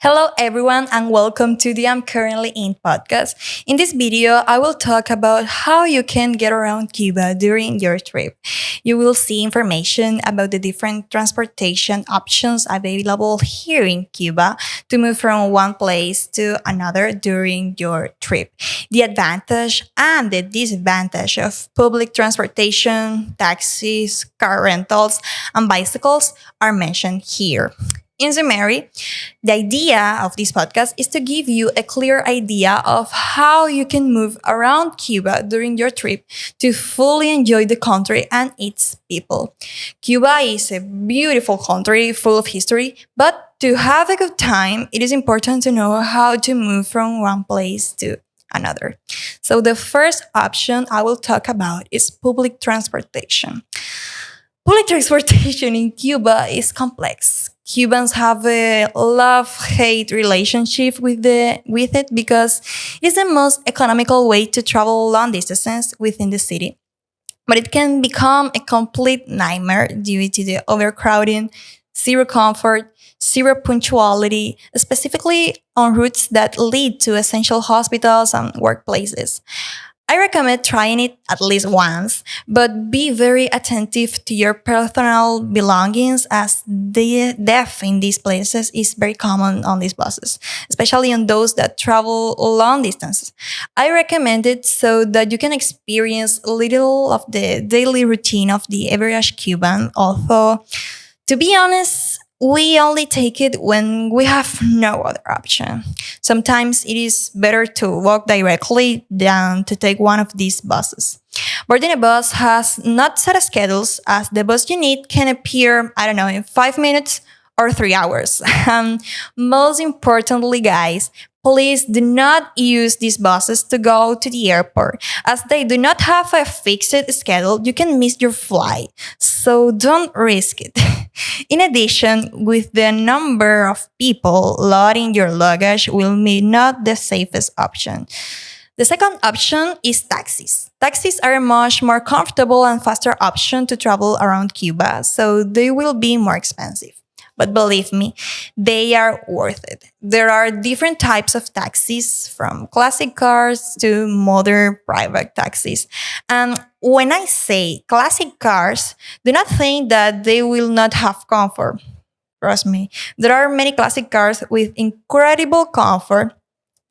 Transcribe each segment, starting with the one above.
Hello, everyone, and welcome to the I'm Currently In podcast. In this video, I will talk about how you can get around Cuba during your trip. You will see information about the different transportation options available here in Cuba to move from one place to another during your trip. The advantage and the disadvantage of public transportation, taxis, car rentals, and bicycles are mentioned here. In summary, the idea of this podcast is to give you a clear idea of how you can move around Cuba during your trip to fully enjoy the country and its people. Cuba is a beautiful country full of history, but to have a good time, it is important to know how to move from one place to another. So, the first option I will talk about is public transportation. Public transportation in Cuba is complex. Cubans have a love-hate relationship with it because it is the most economical way to travel long distances within the city. But it can become a complete nightmare due to the overcrowding, zero comfort, zero punctuality, specifically on routes that lead to essential hospitals and workplaces. I recommend trying it at least once, but be very attentive to your personal belongings as the death in these places is very common on these buses, especially on those that travel long distances. I recommend it so that you can experience a little of the daily routine of the average Cuban, although to be honest, we only take it when we have no other option. Sometimes it is better to walk directly than to take one of these buses. Boarding a bus has not set schedules as the bus you need can appear, I don't know, in 5 minutes or 3 hours. And most importantly, guys, please do not use these buses to go to the airport as they do not have a fixed schedule. You can miss your flight. So don't risk it. In addition, with the number of people loading your luggage will be not the safest option. The second option is taxis. Taxis are a much more comfortable and faster option to travel around Cuba, so they will be more expensive. But believe me, they are worth it. There are different types of taxis, from classic cars to modern private taxis. And when I say classic cars, do not think that they will not have comfort. Trust me, there are many classic cars with incredible comfort,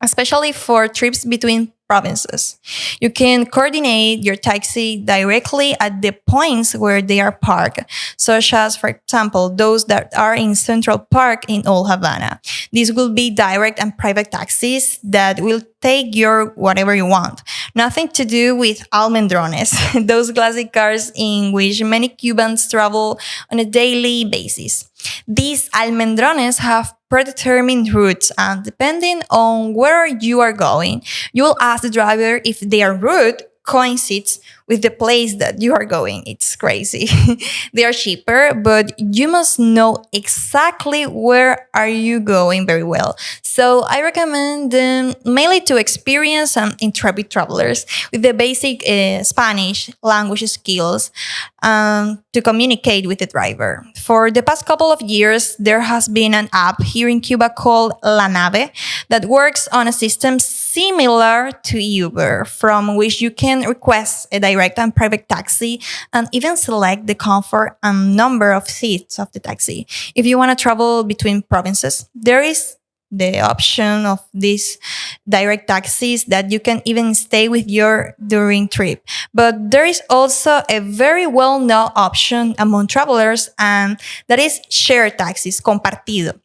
especially for trips between provinces. You can coordinate your taxi directly at the points where they are parked, such as, for example, those that are in Central Park in Old Havana. These will be direct and private taxis that will take your whatever you want. Nothing to do with almendrones, those classic cars in which many Cubans travel on a daily basis. These almendrones have predetermined routes, and depending on where you are going, you will ask the driver if their route coincides with the place that you are going. It's crazy. They are cheaper, but you must know exactly where are you going very well. So I recommend them mainly to experienced and intrepid travelers with the basic Spanish language skills to communicate with the driver. For the past couple of years, there has been an app here in Cuba called La Nave that works on a system similar to Uber, from which you can request a direct and private taxi and even select the comfort and number of seats of the taxi. If you want to travel between provinces, there is the option of these direct taxis that you can even stay with your during trip. But there is also a very well-known option among travelers, and that is shared taxis, compartido.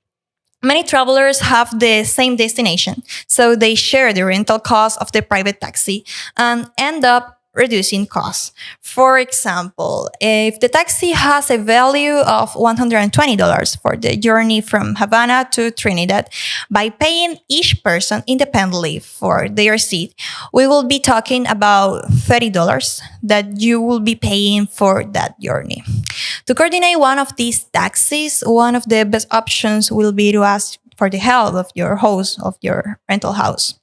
Many travelers have the same destination, so they share the rental cost of the private taxi and end up reducing costs. For example, if the taxi has a value of $120 for the journey from Havana to Trinidad, by paying each person independently for their seat, we will be talking about $30 that you will be paying for that journey. To coordinate one of these taxis, one of the best options will be to ask for the help of your host of your rental house.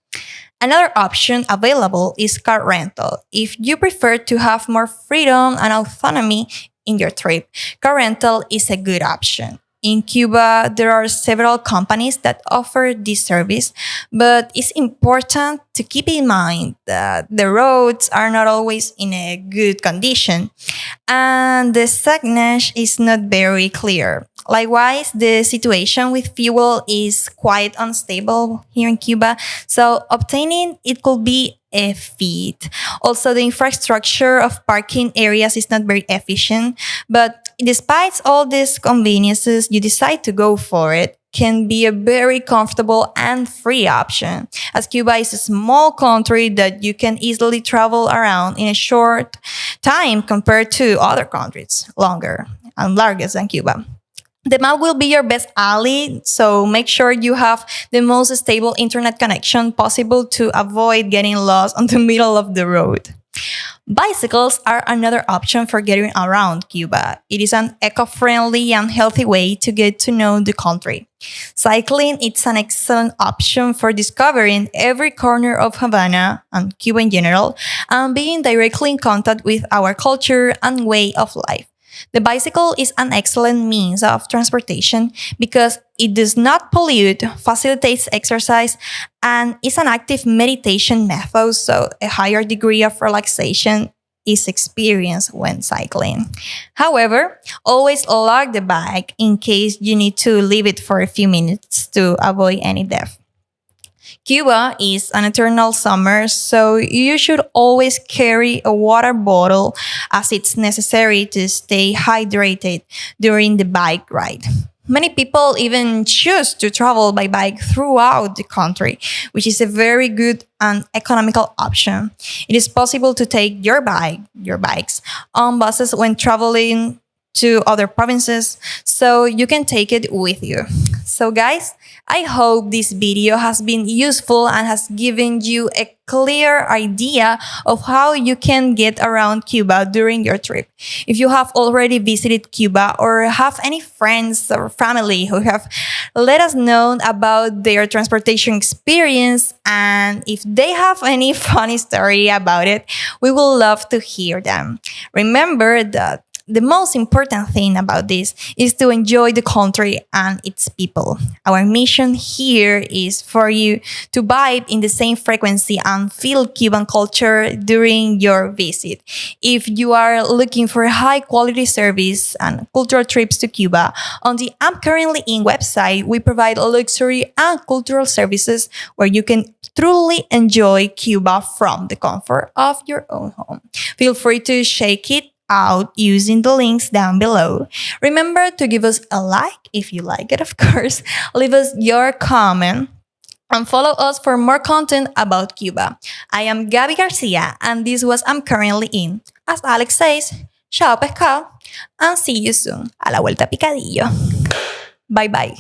Another option available is car rental. If you prefer to have more freedom and autonomy in your trip, car rental is a good option. In Cuba, there are several companies that offer this service, but it's important to keep in mind that the roads are not always in a good condition and the signage is not very clear. Likewise, the situation with fuel is quite unstable here in Cuba, so obtaining it could be a feat. Also, the infrastructure of parking areas is not very efficient, but despite all these conveniences, you decide to go for it can be a very comfortable and free option, as Cuba is a small country that you can easily travel around in a short time compared to other countries, longer and larger than Cuba. The map will be your best ally, so make sure you have the most stable internet connection possible to avoid getting lost on the middle of the road. Bicycles are another option for getting around Cuba. It is an eco-friendly and healthy way to get to know the country. Cycling is an excellent option for discovering every corner of Havana and Cuba in general and being directly in contact with our culture and way of life. The bicycle is an excellent means of transportation because it does not pollute, facilitates exercise, and is an active meditation method, so a higher degree of relaxation is experienced when cycling. However, always lock the bike in case you need to leave it for a few minutes to avoid any death. Cuba is an eternal summer, so you should always carry a water bottle as it's necessary to stay hydrated during the bike ride. Many people even choose to travel by bike throughout the country, which is a very good and economical option. It is possible to take your bikes on buses when traveling to other provinces, so you can take it with you. So, guys, I hope this video has been useful and has given you a clear idea of how you can get around Cuba during your trip. If you have already visited Cuba or have any friends or family who have let us know about their transportation experience and if they have any funny story about it, we will love to hear them. Remember that the most important thing about this is to enjoy the country and its people. Our mission here is for you to vibe in the same frequency and feel Cuban culture during your visit. If you are looking for high quality service and cultural trips to Cuba, on the I'm Currently In website, we provide luxury and cultural services where you can truly enjoy Cuba from the comfort of your own home. Feel free to shake it out using the links down below. Remember to give us a like if you like it, of course. Leave us your comment and follow us for more content about Cuba. I am Gabby Garcia, and this was I'm Currently In. As Alex says, chao pescado, and see you soon. A la vuelta picadillo. Bye bye.